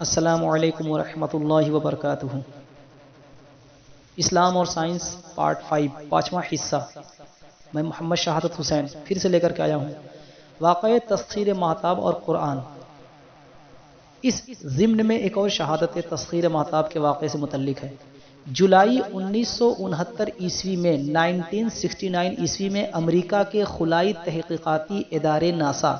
السلام علیکم ورحمۃ اللہ وبرکاتہ۔ اسلام اور سائنس پارٹ 5 پانچواں حصہ۔ میں محمد شہادت حسین پھر سے لے کر کے آیا ہوں۔ واقعہ تسخیر ماہتاب اور قرآن۔ اس ضمن میں ایک اور شہادت تسخیر ماہتاب کے واقعے سے متعلق ہے۔ جولائی 1969 عیسوی میں 1969 عیسوی میں امریکہ کے خلائی تحقیقاتی ادارے ناسا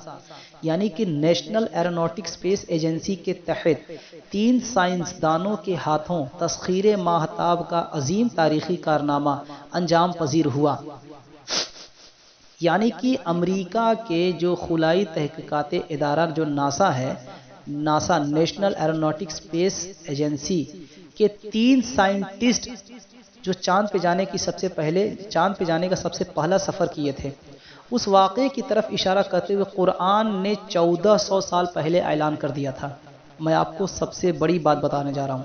یعنی کہ نیشنل ایروناٹک اسپیس ایجنسی کے تحت 3 سائنسدانوں کے ہاتھوں تسخیر ماہتاب کا عظیم تاریخی کارنامہ انجام پذیر ہوا۔ یعنی کہ امریکہ کے جو خلائی تحقیقاتی ادارہ جو ناسا ہے، ناسا نیشنل ایروناٹک اسپیس ایجنسی کے 3 سائنٹسٹ جو چاند پہ جانے کا سب سے پہلا سفر کیے تھے، اس واقعے کی طرف اشارہ کرتے ہوئے قرآن نے 1400 سال پہلے اعلان کر دیا تھا۔ میں آپ کو سب سے بڑی بات بتانے جا رہا ہوں۔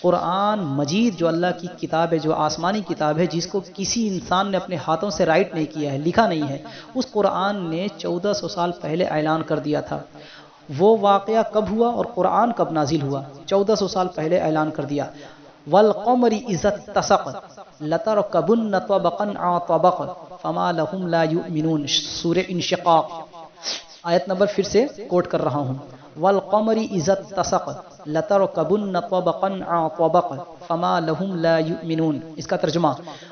قرآن مجید جو اللہ کی کتاب ہے، جو آسمانی کتاب ہے، جس کو کسی انسان نے اپنے ہاتھوں سے رائٹ نہیں کیا ہے، لکھا نہیں ہے، اس قرآن نے 1400 سال پہلے اعلان کر دیا تھا۔ وہ واقعہ کب ہوا اور قرآن کب نازل ہوا؟ 1400 سال پہلے اعلان کر دیا۔ والقمر اذا اتسق لتركبن طبقا عن طبق فما لهم لا يؤمنون، سورہ انشقاق، آیت نمبر پھر سے کوٹ کر رہا ہوں۔ والقمر اذا اتسق لتركبن طبقا عن طبق فما لهم لا يؤمنون۔ اس کا ترجمہ،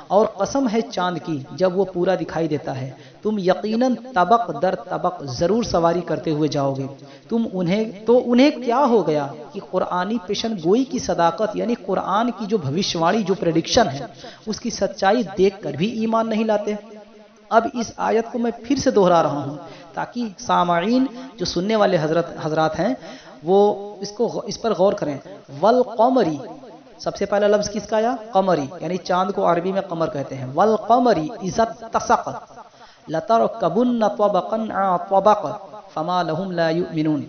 اور قسم ہے چاند کی جب وہ پورا دکھائی دیتا ہے، تم یقیناً طبق در طبق ضرور سواری کرتے ہوئے جاؤ گے۔ انہیں کیا ہو گیا کہ قرآنی پیشن گوئی کی صداقت یعنی قرآن کی جو بھوشیاوانی، جو پریڈکشن ہے، اس کی سچائی دیکھ کر بھی ایمان نہیں لاتے۔ اب اس آیت کو میں پھر سے دہرا رہا ہوں تاکہ سامعین جو سننے والے حضرات ہیں وہ اس پر غور کریں۔ والقمری، سب سے پہلا لفظ کس کا آیا؟ قمری، یعنی چاند کو عربی میں قمر کہتے ہیں۔ والقمری اذا اتسق لتركبن طبقا عن طبق فما لهم لا يؤمنون۔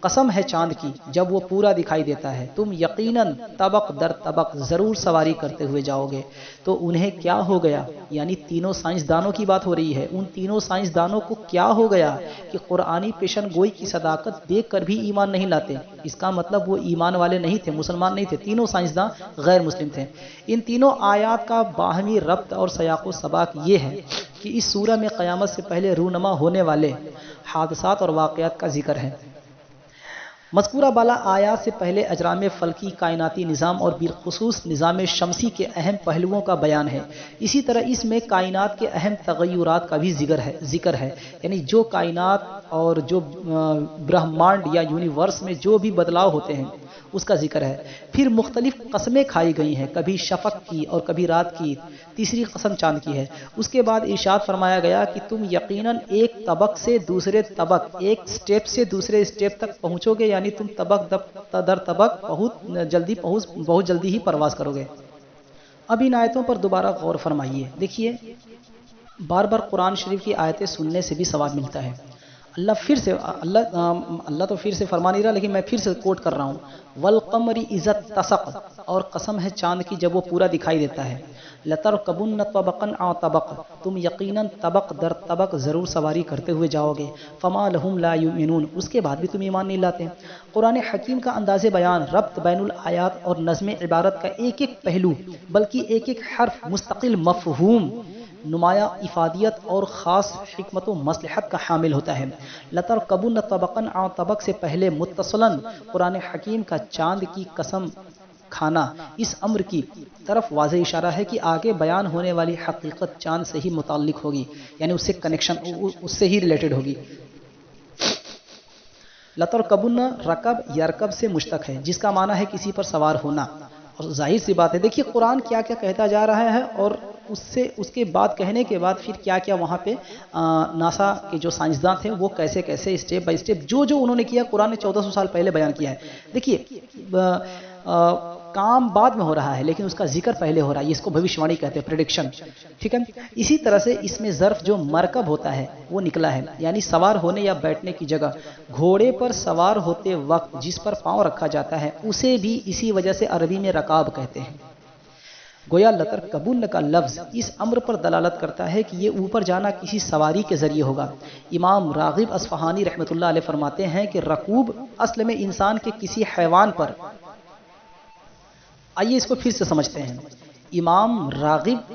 قسم ہے چاند کی جب وہ پورا دکھائی دیتا ہے، تم یقیناً طبق در طبق ضرور سواری کرتے ہوئے جاؤ گے۔ تو انہیں کیا ہو گیا؟ یعنی تینوں سائنسدانوں کی بات ہو رہی ہے۔ ان تینوں سائنسدانوں کو کیا ہو گیا کہ قرآنی پیشن گوئی کی صداقت دیکھ کر بھی ایمان نہیں لاتے؟ اس کا مطلب وہ ایمان والے نہیں تھے، مسلمان نہیں تھے، تینوں سائنسداں غیر مسلم تھے۔ ان تینوں آیات کا باہمی ربط اور سیاق و سباق یہ ہے کہ اس سورہ میں قیامت سے پہلے رونما ہونے والے حادثات اور واقعات کا ذکر ہے۔ مذکورہ بالا آیات سے پہلے اجرام فلکی، کائناتی نظام اور بالخصوص نظام شمسی کے اہم پہلوؤں کا بیان ہے۔ اسی طرح اس میں کائنات کے اہم تغیرات کا بھی ذکر ہے، یعنی جو کائنات اور جو برہمانڈ یا یونیورس میں جو بھی بدلاؤ ہوتے ہیں اس کا ذکر ہے۔ پھر مختلف قسمیں کھائی گئی ہیں، کبھی شفق کی اور کبھی رات کی، تیسری قسم چاند کی ہے۔ اس کے بعد ارشاد فرمایا گیا کہ تم یقیناً ایک طبق سے دوسرے طبق، ایک سٹیپ سے دوسرے سٹیپ تک پہنچو گے، یعنی تم طبق در طبق بہت جلدی ہی پرواز کرو گے۔ اب ان آیتوں پر دوبارہ غور فرمائیے۔ دیکھیے، بار بار قرآن شریف کی آیتیں سننے سے بھی ثواب ملتا ہے۔ اللہ تو پھر سے فرما نہیں رہا، لیکن میں پھر سے کوٹ کر رہا ہوں۔ والقمر اذا اتسق، اور قسم ہے چاند کی جب وہ پورا دکھائی دیتا ہے۔ لترکبن طبقا عن طبق، تم یقیناً طبق در طبق ضرور سواری کرتے ہوئے جاؤ گے۔ فما لهم لا یؤمنون، اس کے بعد بھی تم ایمان نہیں لاتے۔ قرآن حکیم کا انداز بیان، ربط بین الآیات اور نظم عبارت کا ایک ایک پہلو بلکہ ایک ایک حرف مستقل مفہوم، نمایاں افادیت اور خاص حکمت و مصلحت کا حامل ہوتا ہے۔ لترکبن طبقا عن طبق سے پہلے متصلاً قرآن حکیم کا چاند کی قسم کھانا اس امر کی طرف واضح اشارہ ہے کہ آگے بیان ہونے والی حقیقت چاند سے ہی متعلق ہوگی، یعنی اس سے کنیکشن، اس سے ہی ریلیٹڈ ہوگی۔ لترکبن رکب یرکب سے مشتق ہے، جس کا معنی ہے کسی پر سوار ہونا، اور ظاہر سی بات ہے۔ دیکھیے قرآن کیا کیا کہتا جا رہا ہے، اور اس کے بعد کہنے کے بعد پھر کیا کیا وہاں پہ ناسا کے جو سائنسداں تھے وہ کیسے اسٹیپ بائی اسٹیپ جو انہوں نے کیا، قرآن نے 1400 سال پہلے بیان کیا ہے۔ دیکھیے کام بعد میں ہو رہا ہے لیکن اس کا ذکر پہلے ہو رہا ہے، اس کو بھوشیوانی کہتے ہیں، پریڈکشن، ٹھیک ہے۔ اسی طرح سے اس میں ظرف جو مرکب ہوتا ہے وہ نکلا ہے، یعنی سوار ہونے یا بیٹھنے کی جگہ۔ گھوڑے پر سوار ہوتے وقت جس پر پاؤں رکھا جاتا ہے اسے بھی اسی وجہ سے عربی میں رکاب کہتے ہیں۔ گویا لترکبن کا لفظ اس امر پر دلالت کرتا ہے کہ یہ اوپر جانا کسی سواری کے ذریعے ہوگا۔ امام راغب اصفہانی رحمۃ اللہ علیہ فرماتے ہیں کہ رکوب اصل میں انسان کے کسی حیوان پر، آئیے اس کو پھر سے سمجھتے ہیں۔ امام راغب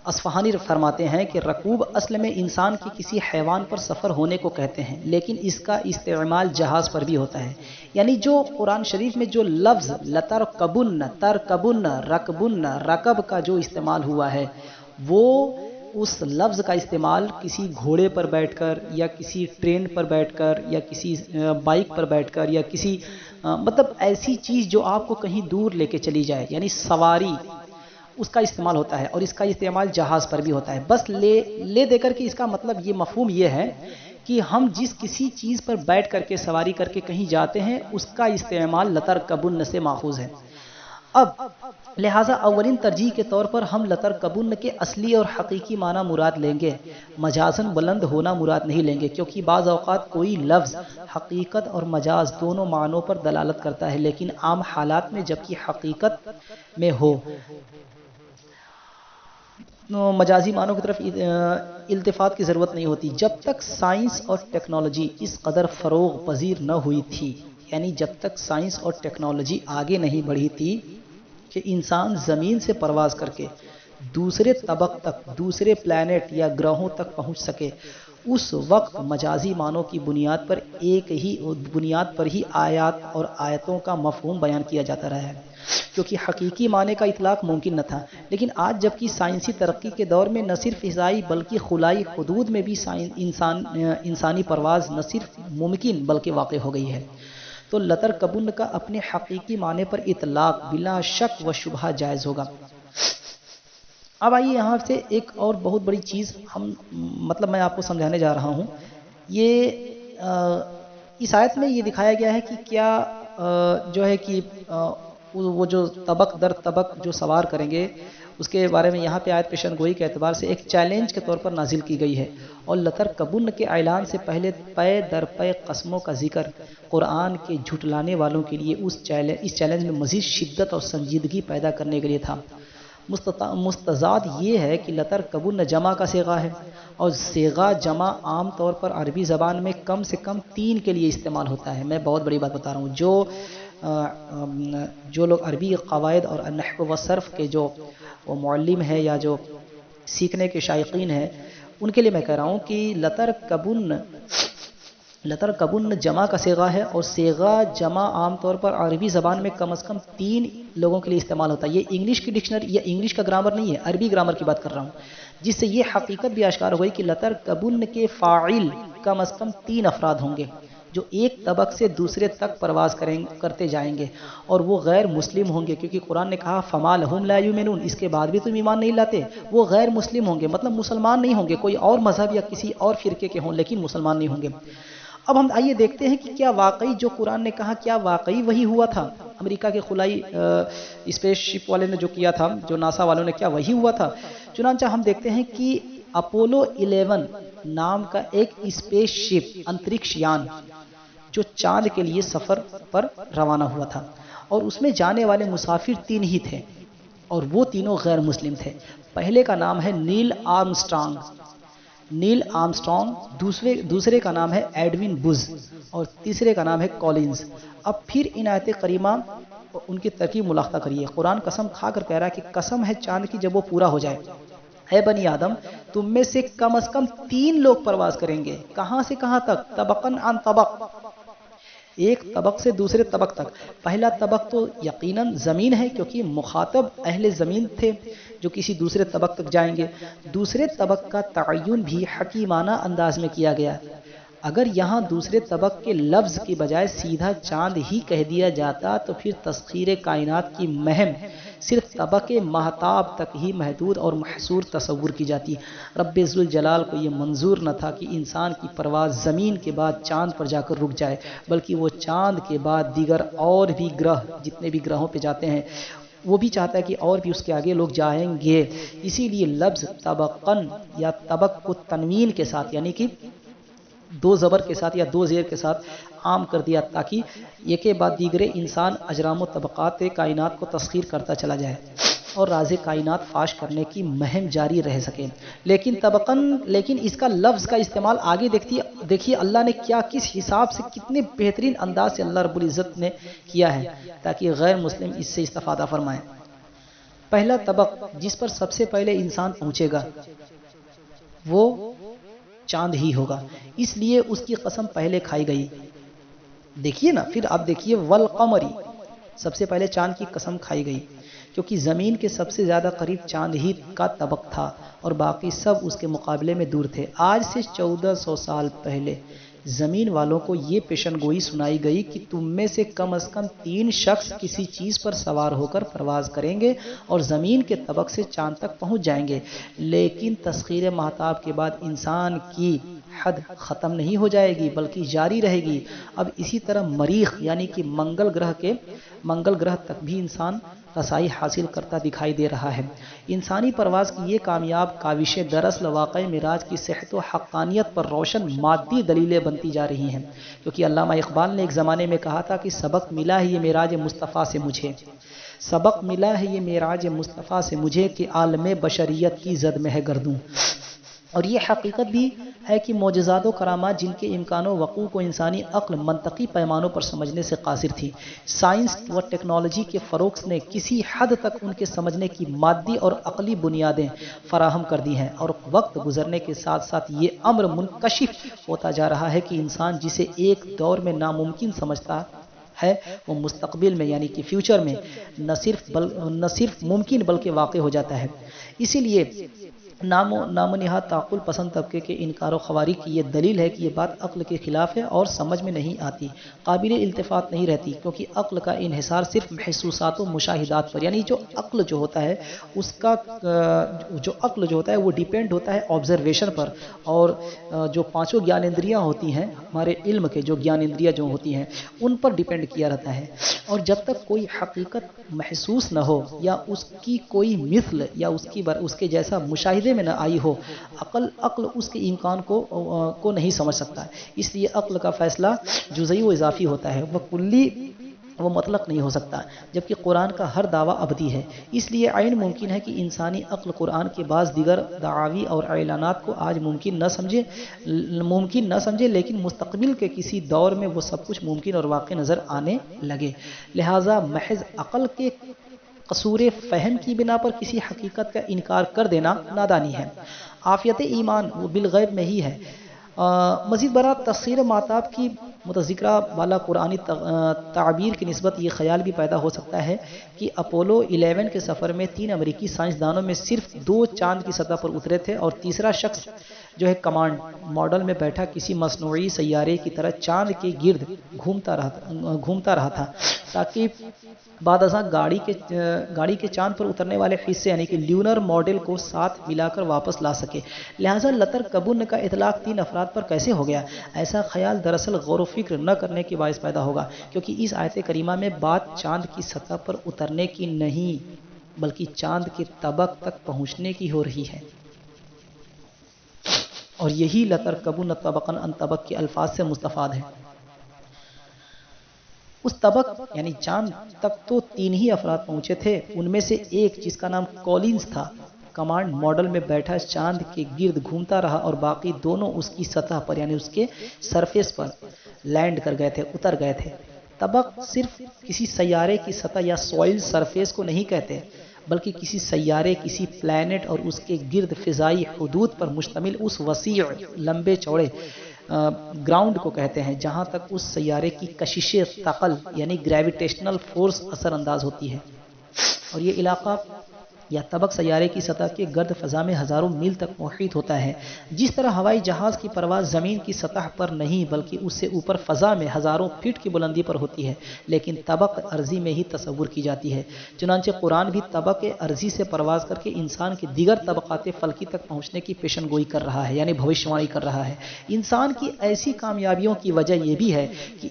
اصفہانی فرماتے ہیں کہ رکوب اصل میں انسان کی کسی حیوان پر سفر ہونے کو کہتے ہیں، لیکن اس کا استعمال جہاز پر بھی ہوتا ہے۔ یعنی جو قرآن شریف میں جو لفظ لترکبن، ترکبن، رکبن، رکب کا جو استعمال ہوا ہے، وہ اس لفظ کا استعمال کسی گھوڑے پر بیٹھ کر یا کسی ٹرین پر بیٹھ کر یا کسی بائک پر بیٹھ کر یا کسی مطلب ایسی چیز جو آپ کو کہیں دور لے کے چلی جائے، یعنی سواری، اس کا استعمال ہوتا ہے، اور اس کا استعمال جہاز پر بھی ہوتا ہے۔ بس لے دے کر کے اس کا مطلب یہ مفہوم یہ ہے کہ ہم جس کسی چیز پر بیٹھ کر کے سواری کر کے کہیں جاتے ہیں، اس کا استعمال لترکبن سے ماخوذ ہے۔ اب لہٰذا اولین ترجیح کے طور پر ہم لترکبن کے اصلی اور حقیقی معنی مراد لیں گے، مجازاً بلند ہونا مراد نہیں لیں گے، کیونکہ بعض اوقات کوئی لفظ حقیقت اور مجاز دونوں معنوں پر دلالت کرتا ہے، لیکن عام حالات میں جبکہ حقیقت میں ہو مجازی معنوں کی طرف التفات کی ضرورت نہیں ہوتی۔ جب تک سائنس اور ٹیکنالوجی اس قدر فروغ پذیر نہ ہوئی تھی، یعنی جب تک سائنس اور ٹیکنالوجی آگے نہیں بڑھی تھی کہ انسان زمین سے پرواز کر کے دوسرے طبق تک، دوسرے پلانٹ یا گرہوں تک پہنچ سکے، اس وقت مجازی معنوں کی بنیاد پر ہی آیات اور آیتوں کا مفہوم بیان کیا جاتا رہا ہے، کیونکہ حقیقی معنی کا اطلاق ممکن نہ تھا۔ لیکن آج جبکہ سائنسی ترقی کے دور میں نہ صرف فضائی بلکہ خلائی حدود میں بھی انسانی پرواز نہ صرف ممکن بلکہ واقع ہو گئی ہے، تو لترکبن کا اپنے حقیقی معنی پر اطلاق بلا شک و شبہ جائز ہوگا۔ اب آئیے یہاں سے ایک اور بہت بڑی چیز مطلب میں آپ کو سمجھانے جا رہا ہوں۔ یہ اس آیت میں یہ دکھایا گیا ہے کہ کیا جو ہے کہ وہ جو طبق در طبق جو سوار کریں گے، اس کے بارے میں یہاں پہ آیت پیشن گوئی کے اعتبار سے ایک چیلنج کے طور پر نازل کی گئی ہے، اور لترکبن کے اعلان سے پہلے پے در پے قسموں کا ذکر قرآن کے جھٹلانے والوں کے لیے اس چیلنج میں مزید شدت اور سنجیدگی پیدا کرنے کے لیے تھا۔ مستضاد یہ ہے کہ لترکبن جمع کا صیغہ ہے، اور صیغہ جمع عام طور پر عربی زبان میں کم سے کم 3 کے لیے استعمال ہوتا ہے۔ میں بہت بڑی بات بتا رہا ہوں، جو لوگ عربی قواعد اور نحو و صرف کے جو معلم ہے یا جو سیکھنے کے شائقین ہیں، ان کے لیے میں کہہ رہا ہوں کہ لترکبن جمع کا صیغہ ہے، اور صیغہ جمع عام طور پر عربی زبان میں کم از کم 3 لوگوں کے لیے استعمال ہوتا ہے۔ یہ انگلش کی ڈکشنری یا انگلش کا گرامر نہیں ہے، عربی گرامر کی بات کر رہا ہوں، جس سے یہ حقیقت بھی آشکار ہو گئی کہ لترکبن کے فاعل کم از کم 3 افراد ہوں گے، جو ایک طبق سے دوسرے تک پرواز کرتے جائیں گے، اور وہ غیر مسلم ہوں گے، کیونکہ قرآن نے کہا فما لہم لا یؤمنون، اس کے بعد بھی تم ایمان نہیں لاتے۔ وہ غیر مسلم ہوں گے، مطلب مسلمان نہیں ہوں گے، کوئی اور مذہب یا کسی اور فرقے کے ہوں، لیکن مسلمان نہیں ہوں گے۔ اب ہم آئیے دیکھتے ہیں کہ کیا واقعی جو قرآن نے کہا کیا واقعی وہی ہوا تھا؟ امریکہ کے خلائی اسپیس شپ والے نے جو کیا تھا، جو ناسا والوں نے، کیا وہی ہوا تھا؟ چنانچہ ہم دیکھتے ہیں کہ اپولو 11 نام کا ایک اسپیس شپ انترکش یان جو چاند کے لیے سفر پر روانہ ہوا تھا، اور اس میں جانے والے مسافر 3 ہی تھے، اور وہ تینوں غیر مسلم تھے۔ پہلے کا نام ہے نیل آرمسٹرانگ، دوسرے کا نام ہے ایڈوین بز، اور تیسرے کا نام ہے کولنز۔ اب پھر ان آیت کریمہ ان کی ترکیب ملاحظہ کریے۔ قرآن قسم کھا کر کہہ رہا ہے کہ قسم ہے چاند کی جب وہ پورا ہو جائے، اے بنی آدم تم میں سے کم از کم 3 لوگ پرواز کریں گے۔ کہاں سے کہاں تک؟ طبقاً عن طبق، ایک طبق سے دوسرے طبق تک۔ پہلا طبق تو یقیناً زمین ہے، کیونکہ مخاطب اہل زمین تھے جو کسی دوسرے طبق تک جائیں گے۔ دوسرے طبق کا تعین بھی حکیمانہ انداز میں کیا گیا۔ اگر یہاں دوسرے طبق کے لفظ کی بجائے سیدھا چاند ہی کہہ دیا جاتا تو پھر تسخیر کائنات کی مہم صرف طبق مہتاب تک ہی محدود اور محصور تصور کی جاتی۔ رب ذوالجلال کو یہ منظور نہ تھا کہ انسان کی پرواز زمین کے بعد چاند پر جا کر رک جائے، بلکہ وہ چاند کے بعد دیگر اور بھی گرہ، جتنے بھی گرہوں پہ جاتے ہیں، وہ بھی چاہتا ہے کہ اور بھی اس کے آگے لوگ جائیں گے۔ اسی لیے لفظ طبقاً یا طبق کو تنوین کے ساتھ، یعنی کہ 2 زبر کے ساتھ یا 2 زیر کے ساتھ عام کر دیا، تاکہ یہ کے بعد دیگرے انسان اجرام و طبقات کائنات کو تسخیر کرتا چلا جائے۔ اور راز کائنات فاش کرنے کی مہم جاری رہ سکے۔ لیکن اس کا لفظ کا استعمال آگے دیکھیے اللہ نے کیا کس حساب سے کتنے بہترین انداز سے اللہ رب العزت نے کیا ہے تاکہ غیر مسلم اس سے استفادہ فرمائیں۔ پہلا طبق جس پر سب سے پہلے انسان پہنچے گا وہ چاند ہی ہوگا، اس لیے اس کی قسم پہلے کھائی گئی۔ دیکھیے نا، پھر آپ دیکھیے والقمری، سب سے پہلے چاند کی قسم کھائی گئی کیونکہ زمین کے سب سے زیادہ قریب چاند ہی کا طبق تھا اور باقی سب اس کے مقابلے میں دور تھے۔ آج سے 1400 سال پہلے زمین والوں کو یہ پیشن گوئی سنائی گئی کہ تم میں سے کم از کم 3 شخص کسی چیز پر سوار ہو کر پرواز کریں گے اور زمین کے طبق سے چاند تک پہنچ جائیں گے، لیکن تسخیر مہتاب کے بعد انسان کی حد ختم نہیں ہو جائے گی بلکہ جاری رہے گی۔ اب اسی طرح مریخ یعنی کہ منگل گرہ تک بھی انسان رسائی حاصل کرتا دکھائی دے رہا ہے۔ انسانی پرواز کی یہ کامیاب کاوشیں دراصل واقعی معراج کی صحت و حقانیت پر روشن مادی دلیلیں بنتی جا رہی ہیں، کیونکہ علامہ اقبال نے ایک زمانے میں کہا تھا کہ سبق ملا ہے یہ معراج مصطفیٰ سے مجھے، سبق ملا ہے یہ معراج مصطفیٰ سے مجھے کہ عالم بشریت کی زد میں ہے گردوں۔ اور یہ حقیقت بھی ہے کہ معجزات و کرامات جن کے امکان و وقوع کو انسانی عقل منطقی پیمانوں پر سمجھنے سے قاصر تھی، سائنس و ٹیکنالوجی کے فروغ نے کسی حد تک ان کے سمجھنے کی مادی اور عقلی بنیادیں فراہم کر دی ہیں، اور وقت گزرنے کے ساتھ ساتھ یہ امر منکشف ہوتا جا رہا ہے کہ انسان جسے ایک دور میں ناممکن سمجھتا ہے وہ مستقبل میں یعنی کہ فیوچر میں نہ صرف ممکن بلکہ واقع ہو جاتا ہے۔ اسی لیے نام و نہاد تعقل پسند طبقے کے انکار و خواری کی یہ دلیل ہے کہ یہ بات عقل کے خلاف ہے اور سمجھ میں نہیں آتی، قابل التفات نہیں رہتی، کیونکہ عقل کا انحصار صرف محسوسات و مشاہدات پر، یعنی جو عقل جو ہوتا ہے اس کا جو عقل جو ہوتا ہے وہ ڈیپینڈ ہوتا ہے آبزرویشن پر، اور جو 5 گیان اندریاں ہوتی ہیں ہمارے علم کے، جو گیان اندریاں جو ہوتی ہیں ان پر ڈیپینڈ کیا رہتا ہے، اور جب تک کوئی حقیقت محسوس نہ ہو یا اس کی کوئی مثل یا اس کے جیسا مشاہدے میں نہ آئی ہو، عقل اس کے امکان کو نہیں سمجھ سکتا۔ اس لیے عقل کا فیصلہ جزئی و اضافی ہوتا ہے، وہ کلی وہ مطلق نہیں ہو سکتا، جبکہ قرآن کا ہر دعویٰ ابدی ہے۔ اس لیے عین ممکن ہے کہ انسانی عقل قرآن کے بعض دیگر دعاوی اور اعلانات کو آج ممکن نہ سمجھے، لیکن مستقبل کے کسی دور میں وہ سب کچھ ممکن اور واقع نظر آنے لگے۔ لہٰذا محض عقل کے قصور فہم کی بنا پر کسی حقیقت کا انکار کر دینا نادانی ہے۔ عافیت ایمان وہ بالغیب میں ہی ہے۔ مزید برآں تسخیر مہتاب کی متذکرہ والا قرآنی تعبیر کی نسبت یہ خیال بھی پیدا ہو سکتا ہے کہ اپولو 11 کے سفر میں 3 امریکی سائنسدانوں میں صرف 2 چاند کی سطح پر اترے تھے اور تیسرا شخص جو ہے کمانڈ ماڈل میں بیٹھا کسی مصنوعی سیارے کی طرح چاند کے گرد گھومتا رہا تھا تاکہ بعد ازاں گاڑی کے چاند پر اترنے والے حصے یعنی کہ لیونر ماڈل کو ساتھ ملا کر واپس لا سکے۔ لہٰذا لتر کبن کا اطلاق 3 افراد پر کیسے ہو گیا؟ ایسا خیال دراصل غور و فکر نہ کرنے کے باعث پیدا ہوگا، کیونکہ اس آیت کریمہ میں بات چاند کی سطح پر اترنے کی نہیں بلکہ چاند کے طبق تک پہنچنے کی ہو رہی ہے، اور یہی لتر کبن طبقاً ان طبق کے الفاظ سے مستفاد ہے۔ اس طبق یعنی چاند تک تو 3 ہی افراد پہنچے تھے، ان میں سے ایک جس کا نام کولنز تھا کمانڈ ماڈل میں بیٹھا چاند کے گرد گھومتا رہا اور باقی دونوں اس کی سطح پر یعنی اس کے سرفیس پر لینڈ کر گئے تھے، اتر گئے تھے۔ طبق صرف کسی سیارے کی سطح یا سوائل سرفیس کو نہیں کہتے، بلکہ کسی سیارے، کسی پلانٹ اور اس کے گرد فضائی حدود پر مشتمل اس وسیع لمبے چوڑے گراؤنڈ کو کہتے ہیں جہاں تک اس سیارے کی کشش ثقل یعنی گریویٹیشنل فورس اثر انداز ہوتی ہے، اور یہ علاقہ یا طبق سیارے کی سطح کے گرد فضا میں ہزاروں میل تک محیط ہوتا ہے۔ جس طرح ہوائی جہاز کی پرواز زمین کی سطح پر نہیں بلکہ اس سے اوپر فضا میں ہزاروں فٹ کی بلندی پر ہوتی ہے، لیکن طبق ارضی میں ہی تصور کی جاتی ہے۔ چنانچہ قرآن بھی طبق ارضی سے پرواز کر کے انسان کے دیگر طبقات فلکی تک پہنچنے کی پیشن گوئی کر رہا ہے، یعنی بھوشیوانی کر رہا ہے۔ انسان کی ایسی کامیابیوں کی وجہ یہ بھی ہے کہ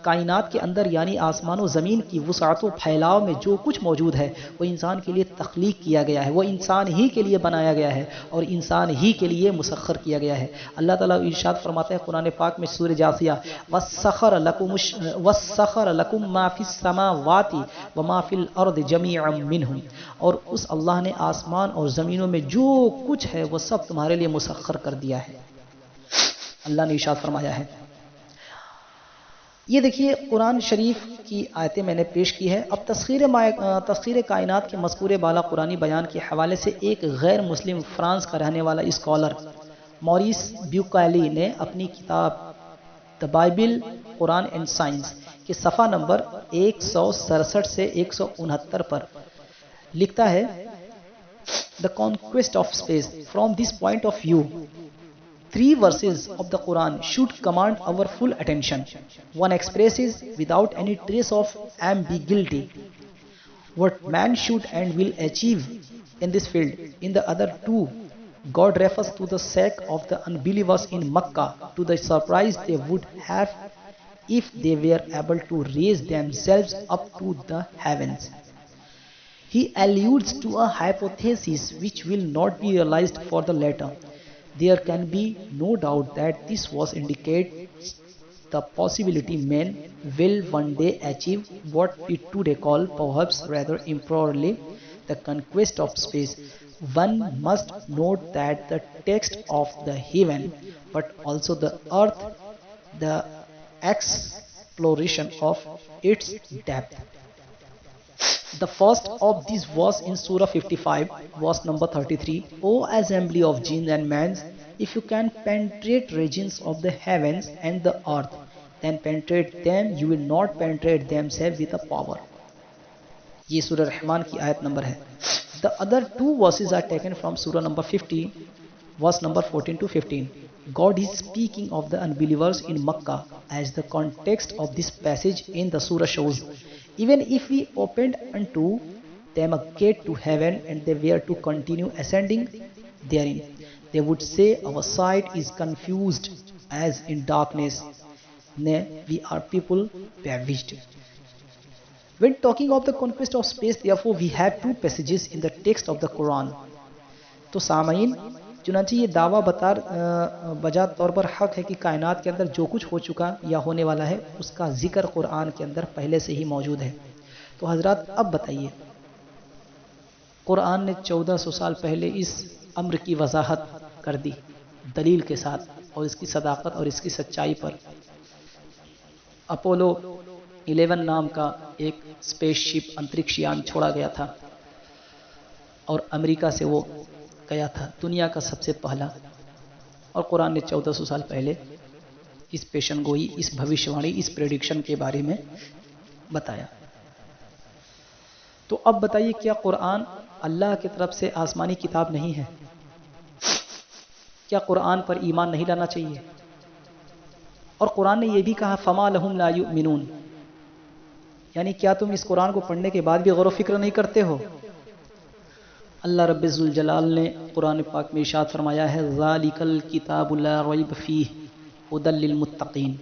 کائنات کے اندر یعنی آسمان و زمین کی وسعت و پھیلاؤ میں جو کچھ موجود ہے وہ انسان کے لیے تخلیق کیا گیا ہے، وہ انسان ہی کے لیے بنایا گیا ہے اور انسان ہی کے لیے مسخر کیا گیا ہے۔ اللہ تعالیٰ ارشاد فرماتا ہے قرآن پاک میں سورہ جاثیہ وَسَّخَرَ لَكُم مَّا فِي السَّمَاوَاتِ وَمَا فِي الْأَرْضِ جَمِيعًا مِّنْهُ، اور اس اللہ نے آسمان اور زمینوں میں جو کچھ ہے وہ سب تمہارے لیے مسخر کر دیا ہے، اللہ نے ارشاد فرمایا ہے۔ یہ دیکھیے قرآن شریف کی آیتیں میں نے پیش کی ہے۔ اب تسخیر کائنات کے مذکور بالا قرآنی بیان کے حوالے سے ایک غیر مسلم فرانس کا رہنے والا اسکالر موریس بیوکیلی نے اپنی کتاب the Bible Quran and science کے صفحہ نمبر 167 سے 169 پر لکھتا ہے The conquest of space. From this point of view, 3 verses of the Quran should command our full attention. One expresses without any trace of ambiguity what man should and will achieve in this field. In the other 2, God refers to the sake of the unbelievers in Makkah, to the surprise they would have if they were able to raise themselves up to the heavens. He alludes to a hypothesis which will not be realized for the latter. There can be no doubt that this was indicates the possibility men will one day achieve what we today call, perhaps rather improperly, the conquest of space. One must note that the text of the heaven, but also the earth, the exploration of its depth. The first of these was in Surah 55, verse number 33. O assembly of jinns and mans, if you can penetrate regions of the heavens and the earth, then penetrate them, you will not penetrate themselves with a power. یہ سورہ رحمان کی آیت number ہے۔ The other 2 verses are taken from Surah number 50, verse number 14 to 15. God is speaking of the unbelievers in Makkah as the context of this passage in the surah shows. Even if we opened unto them a gate to heaven and they were to continue ascending therein, they would say, our sight is confused as in darkness. Nay, we are people bewitched. When talking of the conquest of space, therefore, we have 2 passages in the text of the Quran. تو سامعین، چنانچہ یہ دعویٰ بجا طور پر حق ہے کہ کائنات کے اندر جو کچھ ہو چکا یا ہونے والا ہے اس کا ذکر قرآن کے اندر پہلے سے ہی موجود ہے۔ تو حضرات اب بتائیے، قرآن نے 1400 سال پہلے اس امر کی وضاحت کر دی دلیل کے ساتھ اور اس کی صداقت اور اس کی سچائی پر۔ اپولو 11 نام کا ایک اسپیس شپ انترکش یان چھوڑا گیا تھا اور امریکہ سے وہ گیا تھا، دنیا کا سب سے پہلا، اور قرآن نے 1400 سال پہلے اس پیشن گوئی، اس بھوشیوانی، اس پریڈکشن کے بارے میں بتایا۔ تو اب بتائیے، کیا قرآن اللہ کی طرف سے آسمانی کتاب نہیں ہے؟ کیا قرآن پر ایمان نہیں لانا چاہیے؟ اور قرآن نے یہ بھی کہا فما لہم لا یؤمنون، یعنی کیا تم اس قرآن کو پڑھنے کے بعد بھی غور و فکر نہیں کرتے ہو؟ اللہ رب ذوالجلال نے قرآن پاک میں ارشاد فرمایا ہے ذالک الکتاب لا ریب فیہ ھدی للمتقین،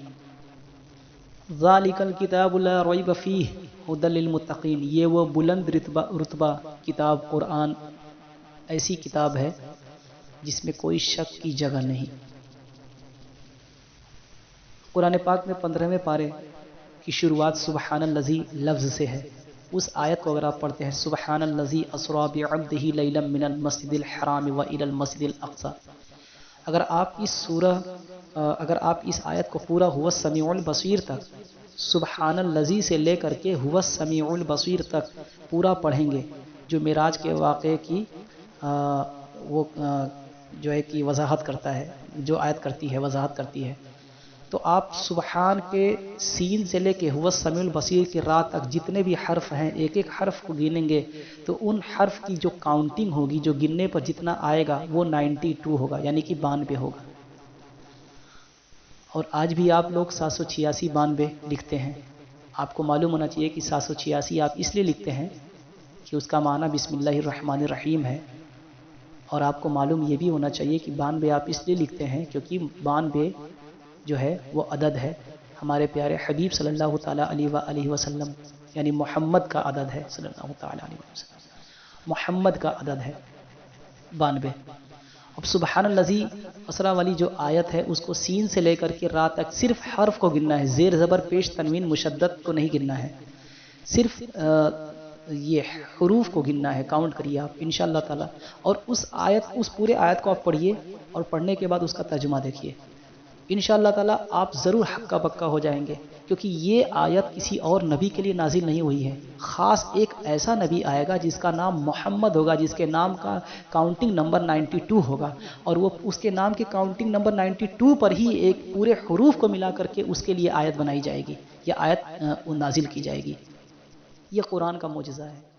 ذالک الکتاب لا ریب فیہ ھدی للمتقین، یہ وہ بلند رتبہ کتاب قرآن ایسی کتاب ہے جس میں کوئی شک کی جگہ نہیں۔ قرآن پاک میں 15ویں پارے کی شروعات سبحان الذی لفظ سے ہے۔ اس آیت کو اگر آپ پڑھتے ہیں سبحان الذی اسری بعبدہ لیلا من المسجد الحرام والى المسجد الاقصی، اگر آپ اس آیت کو پورا هو السمیع البصیر تک، سبحان الذی سے لے کر کے هو السمیع البصیر تک پورا پڑھیں گے، جو معراج کے واقعے کی وہ جو ہے کہ وضاحت کرتا ہے، جو آیت کرتی ہے وضاحت کرتی ہے، تو آپ سبحان کے سین سے لے کے هو السمیع البصیر کے را تک جتنے بھی حرف ہیں ایک ایک حرف کو گنیں گے تو ان حرف کی جو کاؤنٹنگ ہوگی، جو گننے پر جتنا آئے گا وہ 92 ہوگا، یعنی کہ 92 ہوگا۔ اور آج بھی آپ لوگ 786 92 لکھتے ہیں۔ آپ کو معلوم ہونا چاہیے کہ 786 آپ اس لیے لکھتے ہیں کہ اس کا معنی بسم اللہ الرحمن الرحیم ہے، اور آپ کو معلوم یہ بھی ہونا چاہیے کہ 92 آپ اس لیے لکھتے ہیں کیونکہ 92 جو ہے وہ عدد ہے ہمارے پیارے حبیب صلی اللہ تعالیٰ علیہ وسلم یعنی محمد کا عدد ہے صلی اللہ تعالیٰ علیہ وسلم، محمد کا عدد ہے 92۔ اب سبحان الذی اسرا والی جو آیت ہے اس کو سین سے لے کر کے را تک صرف حرف کو گننا ہے، زیر زبر پیش تنوین مشدد کو نہیں گننا ہے، صرف یہ حروف کو گننا ہے۔ کاؤنٹ کریے آپ انشاءاللہ تعالی، اور اس پورے آیت کو آپ پڑھیے اور پڑھنے کے بعد اس کا ترجمہ دیکھیے، انشاءاللہ تعالی آپ ضرور حقہ پکا ہو جائیں گے، کیونکہ یہ آیت کسی اور نبی کے لیے نازل نہیں ہوئی ہے، خاص ایک ایسا نبی آئے گا جس کا نام محمد ہوگا، جس کے نام کا کاؤنٹنگ نمبر 92 ہوگا، اور وہ اس کے نام کے کاؤنٹنگ نمبر 92 پر ہی ایک پورے حروف کو ملا کر کے اس کے لیے آیت بنائی جائے گی، یہ آیت نازل کی جائے گی۔ یہ قرآن کا معجزہ ہے۔